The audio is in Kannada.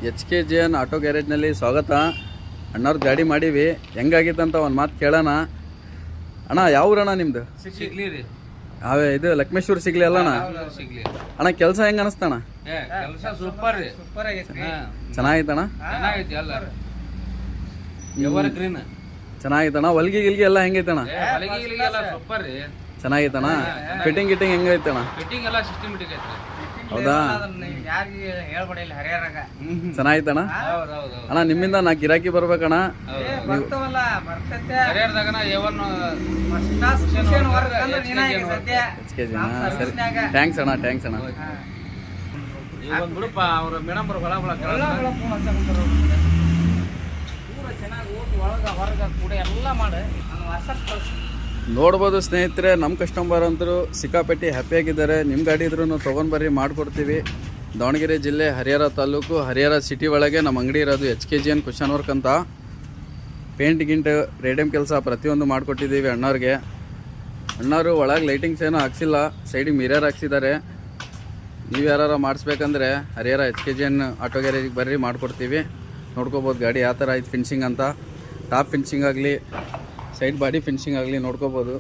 HKJN ಆಟೋ ಗ್ಯಾರೇಜ್ನಲ್ಲಿ ಸ್ವಾಗತ. ಅಣ್ಣವ್ರ ಗಾಡಿ ಮಾಡೀವಿ, ಹೆಂಗಾಗಿತ್ತಂತ ಒಂದು ಮಾತು ಕೇಳೋಣ. ಅಣ್ಣ ಯಾವ ಊರಣ್ಣ ನಿಮ್ದು? ಸಿಗ್ಲಿ ರೀ. ಇದು ಲಕ್ಷ್ಮೇಶ್ವರ ಸಿಗ್ಲಿ ಅಲ್ಲಣ್ಣ? ಸಿಗ್ಲಿ ಅಣ್ಣ ಕೆಲಸ ಹೆಂಗ ಅನಿಸ್ತಣ್ಣ? ಕೆಲಸ ಸೂಪರ್ ರೀ. ಚೆನ್ನಾಗಿತ್ತಣ್ಣ? ಚೆನ್ನಾಗೈತಿ ಎಲ್ಲ ಎವರ್ ಗ್ರೀನ್ ಚೆನ್ನಾಗಿತ್ತಣ್ಣ. ಹೊಲ್ಗಿ ಗಿಲ್ಗಿ ಎಲ್ಲ ಹೆಂಗೈತಣ್ಣ? ಎಲ್ಲ ಸೂಪರ್ ರೀ. ಚೆನ್ನಾಗಿತ್ತಣ್ಣ. ಫಿಟ್ಟಿಂಗ್ ಗಿಟ್ಟಿಂಗ್ ಹೆಂಗೈತಣ್ಣ? ಫಿಟ್ಟಿಂಗ್ ಎಲ್ಲ ಸಿಸ್ಟಮೆಟಿಕ್ ಐತ್ರಿ. ಹೌದಾ? ಚೆನ್ನಾಗಿತ್ತಣ್ಣ. ಅಣ್ಣ ನಿಮ್ಮಿಂದ ನಾ ಗಿರಾಕಿ ಬರ್ಬೇಕಣ್ಣ. ಸರಿ, ಥ್ಯಾಂಕ್ಸ್ ಅಣ್ಣ, ಥ್ಯಾಂಕ್ಸ್ ಅಣ್ಣ. ಅವ್ರ ಮೇಡಮ್ ನೋಡ್ಬೋದು ಸ್ನೇಹಿತರೆ, ನಮ್ಮ ಕಸ್ಟಮರ್ ಅಂತರೂ ಸಿಕ್ಕಾಪಟ್ಟಿ ಹ್ಯಾಪಿಯಾಗಿದ್ದಾರೆ. ನಿಮ್ಮ ಗಾಡಿ ಇದ್ರೂ ತೊಗೊಂಡ್ಬರ್ರಿ, ಮಾಡಿಕೊಡ್ತೀವಿ. ದಾವಣಗೆರೆ ಜಿಲ್ಲೆ ಹರಿಹರ ತಾಲೂಕು ಹರಿಹರ ಸಿಟಿ ಒಳಗೆ ನಮ್ಮ ಅಂಗಡಿ ಇರೋದು. HKJN ಕುಷನ್ ವರ್ಕ್ ಅಂತ. ಪೇಂಟ್ ಗಿಂಟ್ ರೇಡಿಯಮ್ ಕೆಲಸ ಪ್ರತಿಯೊಂದು ಮಾಡಿಕೊಟ್ಟಿದ್ದೀವಿ ಅಣ್ಣವ್ರಿಗೆ. ಅಣ್ಣವರು ಒಳಗೆ ಲೈಟಿಂಗ್ಸ್ ಏನೂ ಹಾಕ್ಸಿಲ್ಲ, ಸೈಡಿಗೆ ಮಿರರ್ ಹಾಕ್ಸಿದ್ದಾರೆ. ನೀವು ಯಾರು ಮಾಡಿಸ್ಬೇಕಂದ್ರೆ ಹರಿಹರ HKJN ಆಟೋ ಗ್ಯಾರೇಜಿಗೆ ಬರ್ರಿ, ಮಾಡಿಕೊಡ್ತೀವಿ. ನೋಡ್ಕೋಬೋದು ಗಾಡಿ ಯಾವ ಥರ ಐತೆ ಫಿನಿಶಿಂಗ್ ಅಂತ. ಟಾಪ್ ಫಿನಿಶಿಂಗ್ ಆಗಲಿ, ಸೈಡ್ ಬಾಡಿ ಫಿನಿಶಿಂಗ್ ಆಗಲಿ ನೋಡ್ಕೋಬೋದು.